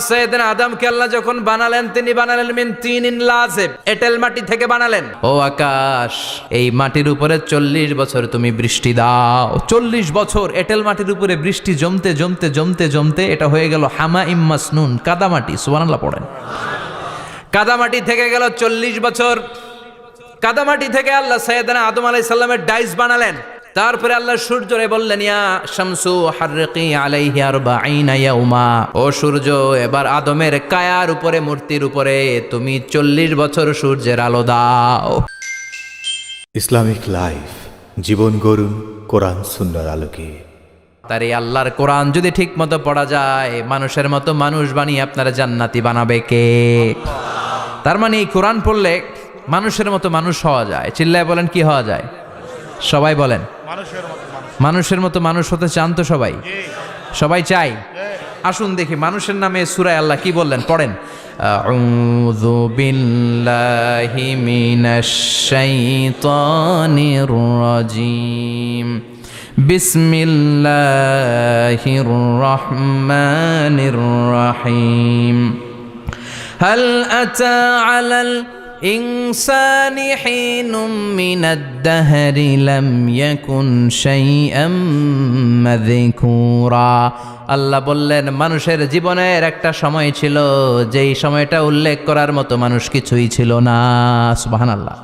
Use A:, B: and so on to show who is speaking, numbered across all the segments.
A: সৈয়দনা আদমকে আল্লাহ যখন বানালেন তিনি বানালেন মিন তিনিন লাযিব, এঁটেল মাটি থেকে বানালেন। ও আকাশ, এই মাটির উপরে 40 বছর তুমি বৃষ্টি দাও। 40 বছর এঁটেল মাটির উপরে বৃষ্টি জমতে জমতে জমতে জমতে এটা হয়ে গেল হামাইম মাসনুন, কাদামাটি। সুবহানাল্লাহ পড়েন। কাদামাটি থেকে গেল 40 বছর। কাদামাটি থেকে আল্লাহ সৈয়দনা আদম আলাইহিস সালামের ডাইস বানালেন। তারপরে আল্লাহ সূর্যরে বললেন, ইয়া শামসু হাররিকি আলাইহি 40 ইয়াউমা, ও সূর্য এবার আদমের কায়ার উপরে, মূর্তির উপরে তুমি 40 বছর সূর্যের আলো দাও।
B: ইসলামিক লাইফ, জীবন গড়ুন কোরআন সুন্নাহর আলোকে।
A: তার এই আল্লাহর কোরআন যদি ঠিক মতো পড়া যায়, মানুষের মতো মানুষ বানিয়ে আপনারা জান্নাতি বানাবে কে? তার মানে এই কোরআন পড়লে মানুষের মতো মানুষ হওয়া যায়। চিল্লায় বলেন, কি হওয়া যায়? সবাই বলেন, মানুষের মতো মানুষ হতে চান তো সবাই? সবাই চাই। আসুন দেখি মানুষের নামে সূরায় আল্লাহ কি বললেন, পড়েন। আউযু বিল্লাহি মিনাশ শাইতানির রাজিম, বিসমিল্লাহির রহমানির রহিম। হাল আতা আলাল ইনসান হিনুম মিনাদ দাহরি লাম ইয়াকুন শাইআম মাযকুরা। আল্লাহ বললেন, মানুষের জীবনের একটা সময় ছিল যেই সময়টা উল্লেখ করার মতো মানুষ কিছুই ছিল না। সুবহানাল্লাহ।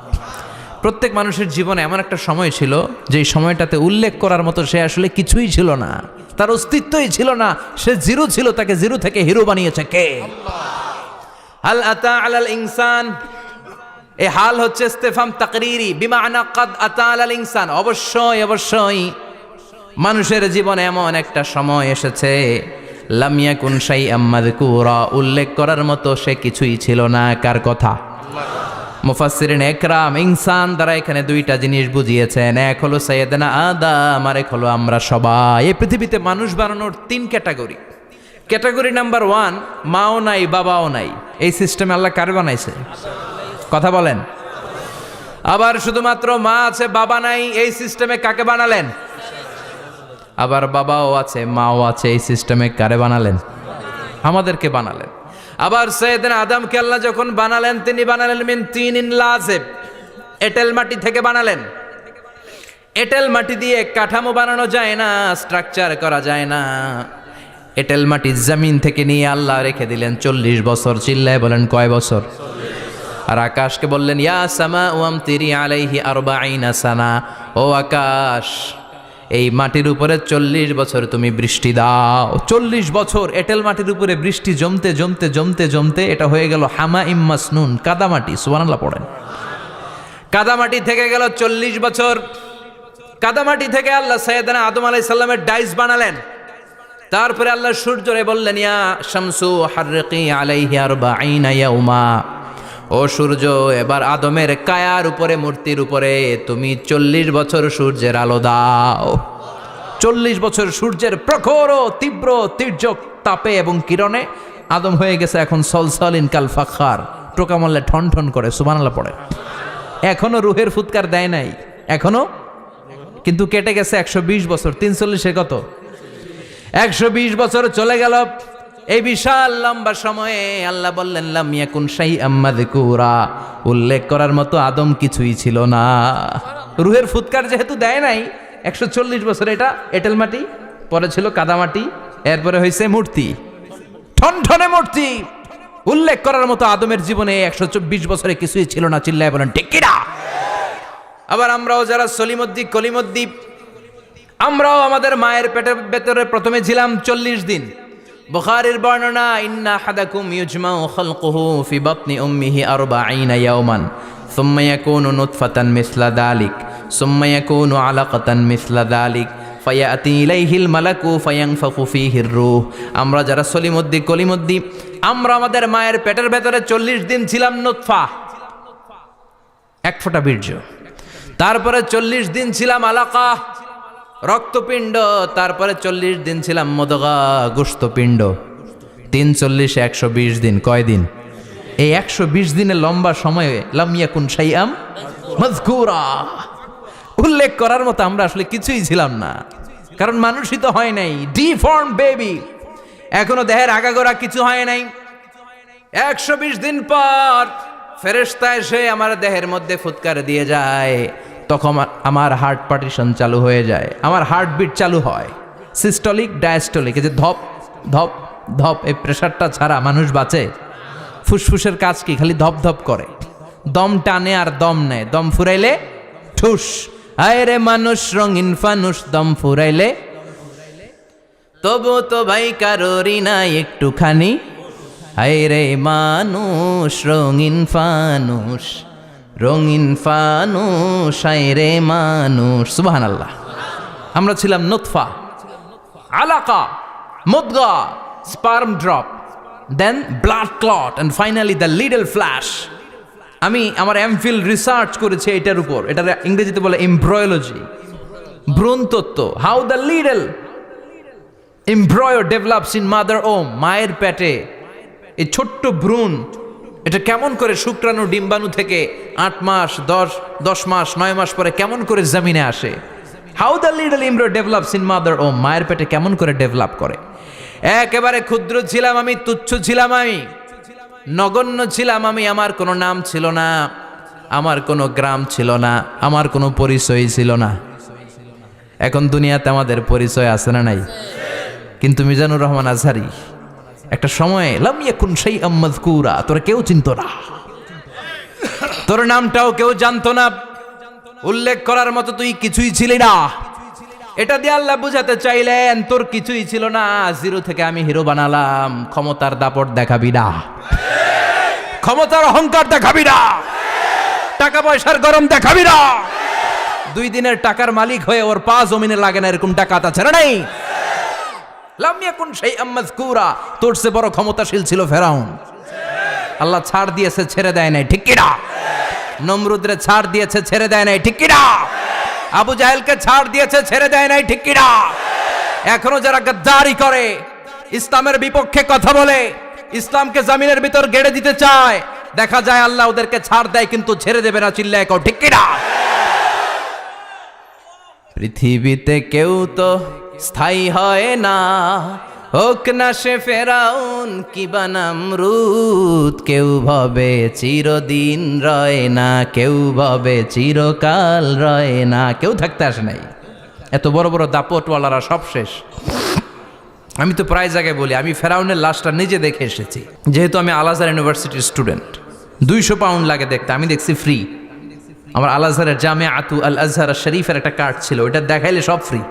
A: প্রত্যেক মানুষের জীবনে এমন একটা সময় ছিল যেই সময়টাতে উল্লেখ করার মতো সে আসলে কিছুই ছিল না, তার অস্তিত্বই ছিল না, সে জিরো ছিল, তাকে জিরো থেকে হিরো বানিয়েছে কে? হাল আতা আলাল ইনসান, এই হাল হচ্ছে ইস্তেফাম তাকরিরি, বিমানা কাদ আতা আলাল ইনসান। অবশ্যই অবশ্যই মানুষের জীবনে এমন একটা সময় এসেছে, লাম ইয়াকুন শাইআম মাযকুরা, উল্লেখ করার মতো সে কিছুই ছিল না। কার কথা? মুফাসসিরিন একরাম ইনসান দ্বারা এখানে দুইটা জিনিস বুঝিয়েছেন। এক হলো সাইয়েদনা আদম, আর এক হলো আমরা সবাই। এই পৃথিবীতে মানুষ বানানোর 3 ক্যাটাগরি। ক্যাটাগরি নাম্বার 1, মাও নাই বাবাও নাই। এই সিস্টেমে আল্লাহ কার বানাইছে? কথা বলেন। আবার শুধুমাত্র মা আছে বাবা নাই, এই সিস্টেমে কাকে বানালেন? আবার বাবাও আছে মাও আছে, এই সিস্টেমে কারে বানালেন? আমাদেরকে বানালেন। আবার সৈয়দনা আদমকে আল্লাহ যখন বানালেন তিনি বানালেন মিন তিনিন লাযিব, এঁটেল মাটি থেকে বানালেন। এঁটেল মাটি দিয়ে কাঠামো বানানো যায় না, স্ট্রাকচার করা যায় না। এঁটেল মাটি জমিন থেকে নিয়ে আল্লাহ রেখে দিলেন 40 বছর। চিল্লায় বলেন, কয় বছর? আর আকাশকে বললেন, ইয়া সামা আমতিরি আলাইহি 40 সানা, ও আকাশ এই মাটির উপরে 40 বছর তুমি বৃষ্টি দাও। 40 বছর এঁটেল মাটির উপরে বৃষ্টি জমতে জমতে জমতে জমতে এটা হয়ে গেল হামাইম মাসনুন, কাদামাটি। সুবহানাল্লাহ পড়েন। কাদামাটি থেকে গেল 40 বছর। কাদামাটি থেকে আল্লাহ সৈয়দনা আদম আলাইহিস সালামের ডাইস বানালেন। তারপরে আল্লাহ সূর্যরে বললেন, ইয়া শামসু হাররিকি আলাইহি 40 ইয়াউমা, ও সূর্য এবার আদমের কায়ার উপরে, মূর্তির উপরে তুমি 40 বছর সূর্যের আলো দাও। 40 বছর সূর্যের প্রখর ও তীব্র তির্যক তাপে এবং কিরণে আদম হয়ে গেছে এখন সলসলিন কাল ফাখার, টোকা মারলে ঠন ঠন করে। সুবহানাল্লাহ পড়ে। এখনো রুহের ফুৎকার দেয় নাই এখনো, কিন্তু কেটে গেছে 120 বছর। 340 কত? 120 বছর চলে গেল। এই বিশাল লম্বা সময়ে আল্লাহ বললেন, লাম ইয়াকুন শাইআম মাযকুরা, উল্লেখ করার মতো আদম কিছুই ছিল না। রুহের ফুৎকার যেহেতু দেয় নাই 140 বছর, এটা এঁটেল মাটি, পরে ছিল কাদামাটি, এরপরে হয়েছে মূর্তি, ঠনঠনে মূর্তি। উল্লেখ করার মতো আদমের জীবনে 124 বছরে কিছুই ছিল না। চিল্লায় বলেন, ঠিক কিনা? আবার আমরাও যারা সলিমদ্দি কলিমদ্দি, আমরাও আমাদের মায়ের পেটের ভেতরে প্রথমে ছিলাম 40 দিন। বুখারীর বর্ণনা, ইন্না হাদাকুম ইউজমাউ খালকুহু ফি বাতনি উম্মিহি 40 ইয়াওমান সুম্মা ইয়াকুনু নুতফাতান মিসলা যালিক সুম্মা ইয়াকুনু আলাকাতান মিসলা যালিক ফায়াতি ইলাইহিল মালাকু ফায়ানফাখু ফীহির রূহ। আমরা যারা সলিমদ্দি কলিমদ্দি, আমরা আমাদের মায়ের পেটের ভেতরে 40 দিন ছিলাম নুতফা, এক ফোঁটা বীর্য। তারপরে 40 দিন ছিলাম আলাকা, রক্তপিণ্ড। তারপরে 40 দিন ছিলাম মুদগা, গোশতপিণ্ড। 340 120 দিন। কয় দিন? এই 120 দিনের লম্বা সময়ে লাম ইয়াকুন শাইআম মাযকুরা, উল্লেখ করার মতো আমরা আসলে কিছুই ছিলাম না, কারণ মানুষই তো হয় নাই। ডিফর্ম বেবি, এখনো দেহের আগাগোড়া কিছু হয় নাই। 120 দিন পর ফেরেশতা এসে আমার দেহের মধ্যে ফুৎকার দিয়ে যায়, তখন আমার হার্ট পার্টিশন চালু হয়ে যায়, আমার হার্টবিট চালু হয়, সিস্টোলিক ডায়াস্টোলিক, এই যে ধপ ধপ ধপ, এই প্রেশারটা ছাড়া মানুষ বাঁচে? ফুসফুসের কাজ কি? খালি ধপ ধপ করে, দম টানে আর দম নেয়, দম ফুরাইলে ঠুস। হায় রে মানুষ রঙিন ফানুষ, দম ফুরাইলে তবু তো ভাই কারোরই নাই একটুখানি। হায় রে মানুষ রঙিন ফানুষ, রঙিন ফানুষ, হায় রে মানুষ। সুবহানাল্লাহ। আমরা ছিলাম নুতফা, আলাকা, মুদগা, sperm drop, then blood clot, and finally the little flesh. আমি আমার এমফিল রিসার্চ করেছি এটার উপর, এটার ইংরেজিতে বলে এমব্রয়োলজি, ভ্রূণ তত্ত্ব। How the little এমব্রয়ো develops in mother ওম, মায়ের পেটে এই ছোট্ট ভ্রূণ, এটা কেমন করে শুক্রাণু ডিম্বাণু থেকে 8 মাস 10 মাস 9 মাস পরে কেমন করে জমিনে আসে। How the little এমব্রয়ো develops in mother ওম, মায়ের পেটে কেমন করে ডেভেলপ করে। একেবারে ক্ষুদ্র ছিলাম আমি, তুচ্ছ ছিলাম আমি, নগণ্য ছিলাম আমি। আমার কোনো নাম ছিল না, আমার কোনো গ্রাম ছিল না, আমার কোনো পরিচয় ছিল না। এখন দুনিয়াতে আমাদের পরিচয় আছে না নাই? কিন্তু মিজানুর রহমান আজহারি একটা সময়ে লাম ইয়াকুন শাইআম মাযকুরা, তোরা কেউ চিনতো না, তোর নামটাও কেউ জানতো না, উল্লেখ করার মতো তুই কিছুই ছিলি না। এটা দিয়ে আল্লাহ বুঝাতে চাইলেন তোর কিছুই ছিল না, জিরো থেকে আমি হিরো বানালাম। ক্ষমতার দাপট দেখাবি না, ক্ষমতার অহংকার দেখাবি না, টাকা পয়সার গরম দেখাবি না। 2 দিনের টাকার মালিক হয়ে ওর পা জমিনে লাগে না, এরকম টাকা তা ছেড়ে নাই। লাম ইয়াকুন শাইআম মাযকুরা, তোর চেয়ে বড় ক্ষমতাশীল ছিল ফেরাউন। আল্লাহ ছাড় দিয়েছে, ছেড়ে দেয় নাই, ঠিক কি না? নমরুদরে ছাড় দিয়েছে, ছেড়ে দেয় নাই, ঠিক কি না? আবু জাহেলকে ছাড় দিয়েছে, ছেড়ে দেয় নাই, ঠিক কি না? এখনো যারা গাদ্দারি করে, ইসলামের বিপক্ষে কথা বলে, ইসলামকে জমিনের ভিতর গেড়ে দিতে চায়, দেখা যায় আল্লাহ ওদেরকে ছাড় দেয় কিন্তু ছেড়ে দেবে না। চিল্লায় কও ঠিক কি না? পৃথিবীতে কেউ তো স্থায়ী হয় না, হোক না সে ফেরাউন কিবা নমরুদ। কেউ ভাবে চিরদিন রয় না, কেউ ভাবে চিরকাল রয় না। কেউ থাকতে আসে নাই, এত বড় বড় দাপটওয়ালারা সব শেষ। আমি তো প্রায় জায়গায় বলি, আমি ফেরাউনের লাশটা নিজে দেখে এসেছি, যেহেতু আমি আল আজহার ইউনিভার্সিটির স্টুডেন্ট। 200 পাউন্ড লাগে দেখতে, আমি দেখছি ফ্রি। আমার আল আজহারের জামিআতু আল আজহার শরীফের একটা কার্ড ছিল, ওইটা দেখাইলে সব ফ্রি,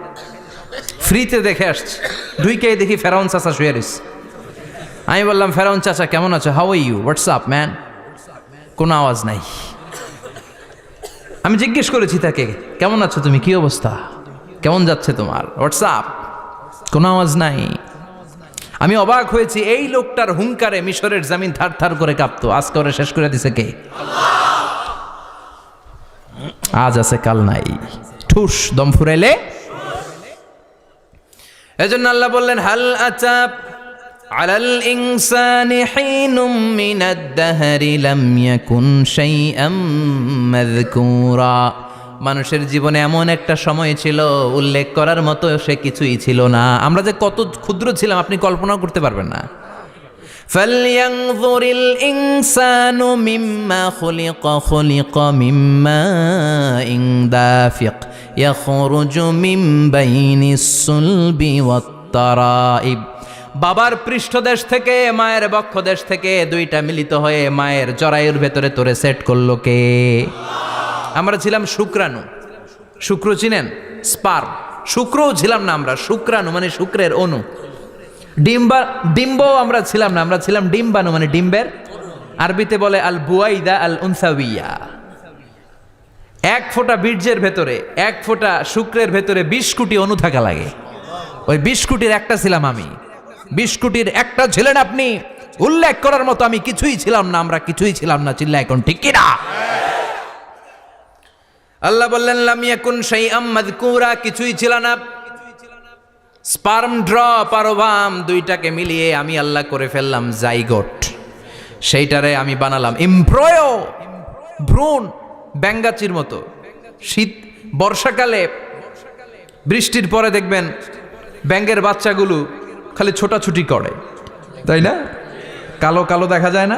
A: ফ্রিতে দেখে আসছি। ঢুইকে দেখি ফেরাউন চাচা শুয়ে রয়েছে। আমি বললাম, ফেরাউন চাচা কেমন আছো? How are you? What's up man? কোনো আওয়াজ নাই। আমি জিজ্ঞেস করেছি তাকে, কেমন আছো তুমি, কি অবস্থা, কেমন যাচ্ছে তোমার? হোয়াটসঅ্যাপ, কোনো আওয়াজ নাই। আমি অবাক হয়েছি, এই লোকটার হুঙ্কারে মিশরের জমিন থার থার করে কাঁপতো, আজকে ওরা শেষ করে দিছে কে? আজ আছে কাল নাই, ঠুস, দম ফুরাইলে। এজন্য আল্লাহ বললেন, হাল আতাব আলাল ইনসানি হিনুম মিনাদ দাহরি লাম ইয়াকুন শাইআম মাযকুরা। মানুষের জীবনে এমন একটা সময় ছিল, উল্লেখ করার মতো সে কিছুই ছিল না। আমরা যে কত ক্ষুদ্র ছিলাম আপনি কল্পনাও করতে পারবেন না। ফালইয়ানযুরিল ইনসানু মিম্মা খুলিকা, খুলিকা মিম্মা ইন দাফিক ইয়াখরুজু মিন বাইনিস সুলবি ওয়াত তারাইব। বাবার পৃষ্ঠদেশ থেকে, মায়ের বক্ষদেশ থেকে দুইটা মিলিত হয়ে মায়ের জরায়ুর ভেতরে তোরে সেট করলো কে? আমরা ছিলাম শুক্রাণু। শুক্র চিনেন? স্পার্ম। শুক্রও ছিলাম না আমরা, শুক্রাণু মানে শুক্রের অণু। ডিম্বও আমরা ছিলাম না, আমরা ছিলাম ডিম্বাণু মানে ডিম্বের, আরবিতে বলে আল বুয়াইদা আল উনসাউইয়া। 1 ফোঁটা বীর্যের ভেতরে, 1 ফোঁটা শুক্রের ভেতরে 20 কোটি অণু থাকা লাগে। ওই 20 কোটির একটা ছিলাম আমি। 20 কোটির একটা ছিলেন আপনি। উল্লেখ করার মতো আমি কিছুই ছিলাম না, আমরা কিছুই ছিলাম না। চিল্লা এখন ঠিক কিনা? আল্লাহ বললেন, লাম ইয়াকুন শাইআম মাযকুরা, কিছুই ছিল না। স্পার্ম ড্রপ আর ওভাম দুইটাকে মিলিয়ে আমি আল্লাহ করে ফেললাম জাইগোট। সেইটারে আমি বানালাম এমব্রয়ো, ভ্রূণ, ব্যাঙ্গাচির মতো। শীত বর্ষাকালে বৃষ্টির পরে দেখবেন ব্যাঙের বাচ্চাগুলো খালি ছোটাছুটি করে, তাই না? কালো কালো দেখা যায় না?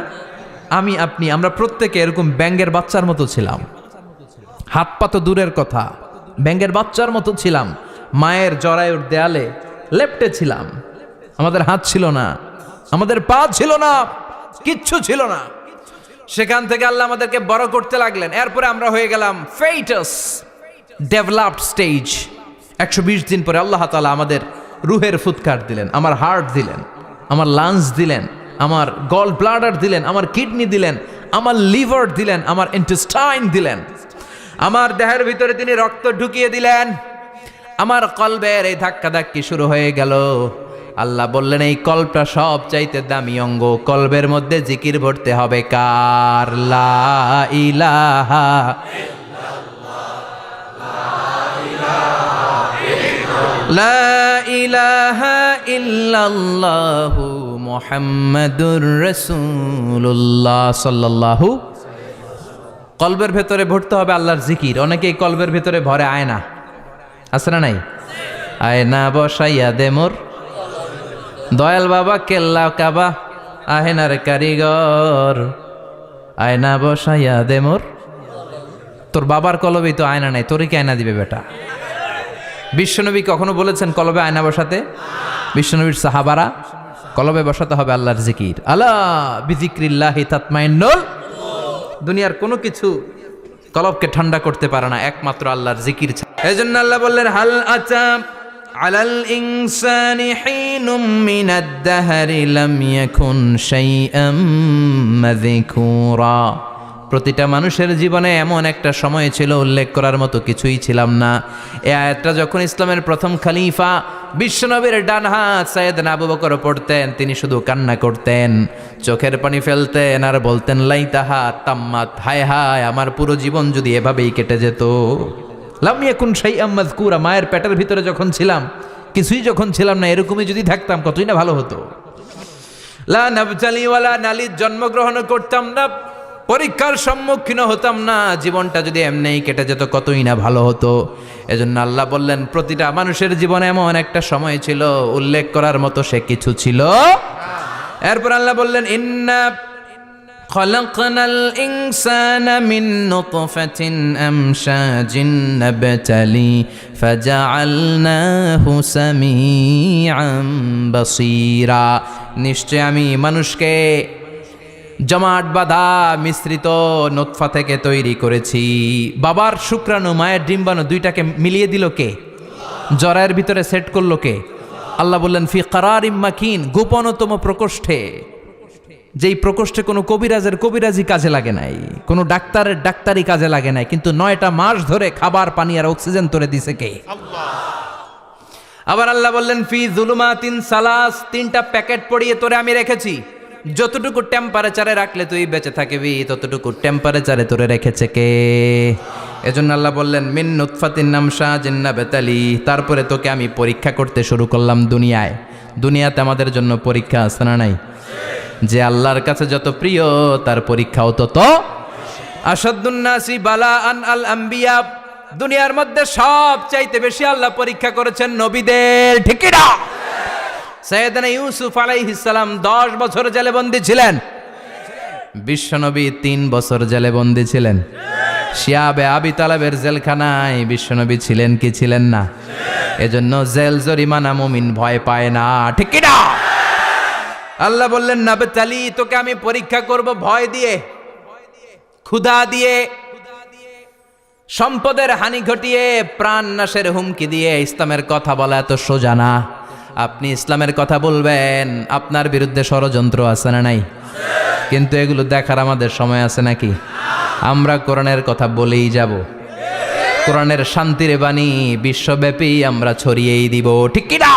A: আমি আপনি আমরা প্রত্যেকে এরকম ব্যাঙের বাচ্চার মতো ছিলাম। হাত পা তো দূরের কথা, ব্যাঙের বাচ্চার মতো ছিলাম। মায়ের জরায়ুর দেয়ালে লেপ্টে ছিলাম। আমাদের হাত ছিল না, আমাদের পা ছিল না, কিচ্ছু ছিল না। সেখান থেকে আল্লাহ আমাদেরকে বড় করতে লাগলেন। এরপরে আমরা হয়ে গেলাম ফেটাস, ডেভেলপড স্টেজ। 120 দিন পরে আল্লাহ তাআলা আমাদের রুহের ফুৎকার দিলেন, আমার হার্ট দিলেন, আমার লাংস দিলেন, আমার গল ব্লাডার দিলেন, আমার কিডনি দিলেন, আমার লিভার দিলেন, আমার ইন্টেস্টাইন দিলেন, আমার দেহের ভিতরে তিনি রক্ত ঢুকিয়ে দিলেন। আমার কলবের এই ধাক্কাধাক্কি শুরু হয়ে গেল। আল্লাহ বললেন এই কলবটা সব চাইতে দামি অঙ্গ, কলবের মধ্যে জিকির ভরতে হবে কার? লা ইলাহা লা ইলাহা ইল্লাল্লাহু মুহাম্মাদুর রাসূলুল্লাহ সাল্লাল্লাহু। কলবের ভেতরে ভরতে হবে আল্লাহর জিকির। অনেকেই কলবের ভেতরে ভরে আয়না, আছে না নাই? আয়না বসাইয়া দে মোর দয়াল বাবা, কেল্লা কাবা আহেনার কারিগর, আয়না বসাইয়া দে মোর। তোর বাবার কলবেই তো আয়না নাই, তোরই কি আয়না দিবে বেটা? বিশ্বনবী কখনো বলেছেন কলবে আয়না বসাতে? বিশ্বনবীর সাহাবারা কলবে বসাতে হবে আল্লাহর জিকির। আলা বিযিক্রিল্লাহি তাতমাইন্নুল। দুনিয়ার কোনো কিছু কলবকে ঠান্ডা করতে পারে না, একমাত্র আল্লাহর জিকির ছাড়া। এজন্য আল্লাহ বললেন হাল আতা আলাল ইনসানি হিনুম মিনাদ দাহরি লাম ইয়াকুন শাইআম মাযকুরা। প্রতিটা মানুষের জীবনে এমন একটা সময় ছিল উল্লেখ করার মতো কিছুই ছিলাম না। এই আয়াতটা যখন ইসলামের প্রথম খলিফা বিশ্বনবীর ডান হাত সাইয়েদনা আবু বকর পড়তেন, তিনি শুধু কান্না করতেন, চোখের পানি ফেলতেন আর বলতেন লাইতাহা তাম্মাত, হায় হায় আমার পুরো জীবন যদি এভাবেই কেটে যেত। লাম ইয়াকুন শাইআম মাযকুরা, মায়ের পেটের ভিতরে যখন ছিলাম, কিছুই যখন ছিলাম না, এরকমই যদি থাকতাম কতই না ভালো হতো। লা নাবতালি ওয়ালা নালিদ, জন্মগ্রহণ করতাম না, পরীক্ষার সম্মুখীন হতাম না, জীবনটা যদি এমনিই কেটে যেত কতই না ভালো হতো। এজন্য আল্লাহ বললেন প্রতিটা মানুষের জীবনে এমন একটা সময় ছিল উল্লেখ করার মতো সে কিছু ছিল। এরপর আল্লাহ বললেন ইন্না খলাকনাল ইনসানা মিন নুতফাতিন আমশাজিন নাবতালি ফাজআলনাহু সামিআন বাসীরা। নিশ্চয় আমি মানুষকে জমাট বাঁধা মিশ্রিত নুতফা থেকে তৈরি করেছি। বাবার শুক্রাণু মায়ের ডিম্বাণু দুইটাকে মিলিয়ে দিল কে? জরায়ের ভিতরে সেট করলো কে? আল্লাহ বললেন ফি কারারিম মাকিন, গোপনতম প্রকোষ্ঠে, যেই প্রকোষ্ঠে কোনো কবিরাজের কবিরাজি কাজে লাগে নাই, কোনো ডাক্তারের ডাক্তারি কাজে লাগে নাই, কিন্তু 9টা মাস ধরে খাবার পানি আর অক্সিজেন তোরে দিছে কে? আবার আল্লাহ বললেন ফি যুলুমাতিন সালাস, 3টা প্যাকেট পড়িয়ে তোরে আমি রেখেছি, যতটুকু টেম্পারেচারে রাখলে তুই বেঁচে থাকবি ততটুকু টেম্পারেচারে তোরে রেখেছে কে? এজন্য আল্লাহ বললেন মিন নুতফাতিন আমশাজিন নাবতালি, তারপরে তোকে আমি পরীক্ষা করতে শুরু করলাম দুনিয়ায়। দুনিয়াতে আমাদের জন্য পরীক্ষা আছে না নাই? যে আল্লাহর কাছে যত প্রিয় তার পরীক্ষাও তত। আসাদুন নাসি বালাআন আল আম্বিয়া, দুনিয়ার মধ্যে সব চাইতে বেশি আল্লাহ পরীক্ষা করেছেন নবীদের, ঠিক না? সাইয়েদনা ইউসুফ আলাইহিস সালাম 10 বছর জেলে বন্দী ছিলেন, বিশ্বনবী 3 বছর জেলে বন্দী ছিলেন। শিয়াবে আবি তালেবের জেলখানায় বিশ্বনবী ছিলেন কি ছিলেন না? এজন্য জেল জরিমানা মুমিন ভয় পায় না, ঠিক না? আল্লাহ বললেন নাবতালি, তোকে আমি পরীক্ষা করব ভয় দিয়ে, ক্ষুধা দিয়ে, সম্পদের হানি ঘটিয়ে, প্রাণ নাশের হুমকি দিয়ে। ইসলামের কথা বলা এত সোজা না। আপনি ইসলামের কথা বলবেন, আপনার বিরুদ্ধে ষড়যন্ত্র আছে না নাই? কিন্তু এগুলো দেখার আমাদের সময় আছে নাকি? আমরা কোরআনের কথা বলেই যাব, কোরআনের শান্তির বাণী বিশ্বব্যাপী আমরা ছড়িয়েই দিব, ঠিক কি না?